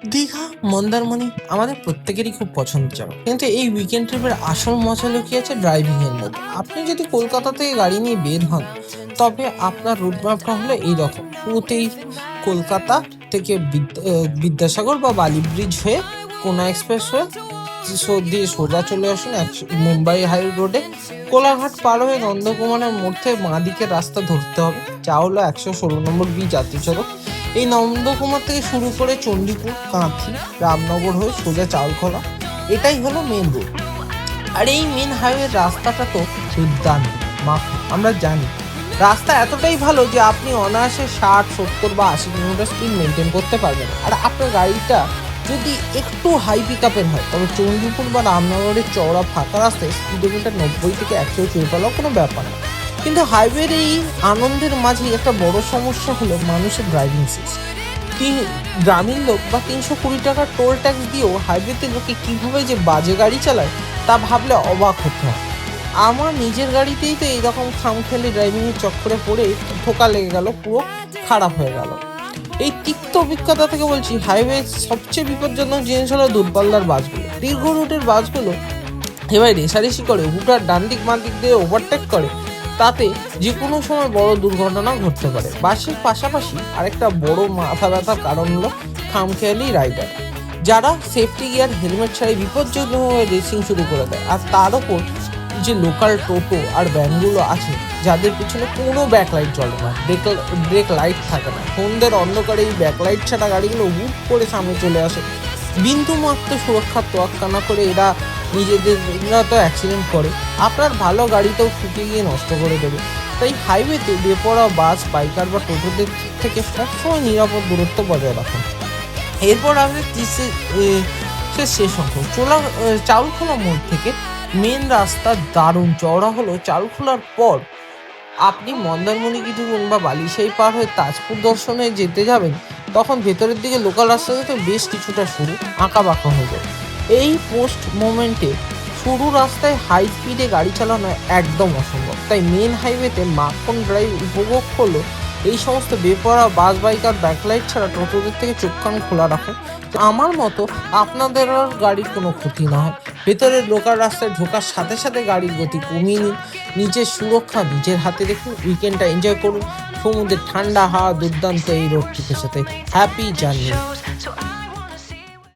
দীঘা, মন্দারমণি আমাদের প্রত্যেকেরই খুব পছন্দের জায়গা, কিন্তু এই উইকেন্ড ট্রিপের আসল মজা লুকিয়ে আছে ড্রাইভিং এর মধ্যে। আপনি যদি কলকাতা থেকে গাড়ি নিয়ে বের হন, তবে আপনার রুট ম্যাপটা হলো এইরকম: শুরুতেই কলকাতা থেকে বিদ্যাসাগর বা বালি ব্রিজ হয়ে কোনা এক্সপ্রেস হয়ে দিয়ে সোজা চলে আসুন মুম্বাই হাই রোডে। কোলাঘাট পার হয়ে নন্দকুমারের মধ্যে বাঁ দিকের রাস্তা ধরতে হবে, যা হলো 116 নম্বর বি জাতীয় সড়ক। এই নন্দকুমার থেকে শুরু করে চণ্ডীপুর, কাঁথি, রামনগর হয়ে সোজা চাউলখোলা, এটাই হলো মেন রোড। আর এই মেন হাইওয়ের রাস্তাটা তো দুর্দান্ত। আমরা জানি রাস্তা এতটাই ভালো যে আপনি অনায়াসে 60, 70 বা 80 কিলোমিটার স্পিড মেনটেন করতে পারবেন। আর আপনার গাড়িটা যদি একটু হাই পিক আপের হয়, তবে চণ্ডীপুর বা রামনগরের চওড়া ফাঁকা রাস্তায় স্পিডোমিটার 90 থেকে 100 ছুঁয়ে ফেলাও কোনো ব্যাপার না। কিন্তু হাইওয়ের এই আনন্দের মাঝে একটা বড় সমস্যা হলো মানুষের ড্রাইভিং সেন্স। গ্রামীণ লোক বা 320 টাকার টোল ট্যাক্স দিয়েও হাইওয়েতে লোকে কীভাবে যে বাজে গাড়ি চালায় তা ভাবলে অবাক হতে হয়। আমার নিজের গাড়িতেই তো এইরকম খামখেয়ালি ড্রাইভিংয়ের চক্করে পড়ে ঠোকা লেগে গেল, পুরো খারাপ হয়ে গেল। এই তিক্ত অভিজ্ঞতা থেকে বলছি, হাইওয়ে সবচেয়ে বিপজ্জনক জিনিস হলো দূরপাল্লার বাসগুলো। দীর্ঘ রুটের বাসগুলো এবার রেষারেষি করে, হুটার ডান দিক বাঁ দিক দিয়ে ওভারটেক করে, তাতে যে কোনো সময় বড় দুর্ঘটনা ঘটতে পারে। বাসের পাশাপাশি আরেকটা বড় মাথা ব্যথার কারণ হলো খামখেয়ালি রাইডার, যারা সেফটি গিয়ার, হেলমেট ছাড়াই বিপজ্জনকভাবে রেসিং শুরু করে দেয়। আর তার ওপর যে লোকাল টোটো আর ভ্যানগুলো আছে, যাদের পিছনে কোনো ব্যাকলাইট জ্বলে না, ব্রেক লাইট থাকে না, সন্ধ্যের অন্ধকারে এই ব্যাকলাইট ছাড়া গাড়িগুলো হুট করে সামনে চলে আসে। বিন্দুমাত্র সুরক্ষার তোয়াক্কা না করে এরা তো অ্যাক্সিডেন্ট করে, আপনার ভালো গাড়িতেও ঠুকে গিয়ে নষ্ট করে দেবে। তাই হাইওয়েতে বেপরোয়া বাস, বাইকার বা টোটোদের থেকে সবসময় নিরাপদ দূরত্ব বজায় রাখুন। এরপর আমাদের শেষ অংশ চাউলখোলা মোড় থেকে মেন রাস্তা দারুণ চওড়া হলো। চাউলখোলার পর আপনি মন্দারমণি ঢুকুন বা বালিশাই পার হয়ে তাজপুর দর্শনে যেতে যাবেন, তখন ভেতরের দিকে লোকাল রাস্তা থেকে বেশ কিছুটা শুরু আঁকা বাঁকা হয়ে যায়। এই পোস্ট মোমেন্টে সরু রাস্তায় হাই স্পিডে গাড়ি চালানো একদম অসম্ভব। তাই মেন হাইওয়েতে মাখন ড্রাইভ উপভোগ করলো এই সমস্ত বেপরোয়া বাস, বাইক আর ব্যাকলাইট ছাড়া টোটোদের থেকে চোখ কান খোলা রাখুন। তো আমার মতো আপনাদের আর গাড়ির কোনো ক্ষতি না হয়। ভেতরের লোকাল রাস্তায় ঢোকার সাথে সাথে গাড়ির গতি কমিয়ে নিন, নিজের সুরক্ষা নিজের হাতে রেখুন, উইকেন্ডটা এনজয় করুন সমুদ্রের ঠান্ডা হাওয়া, দুর্দান্ত এই রোড ট্রিপের সাথে। Happy journey.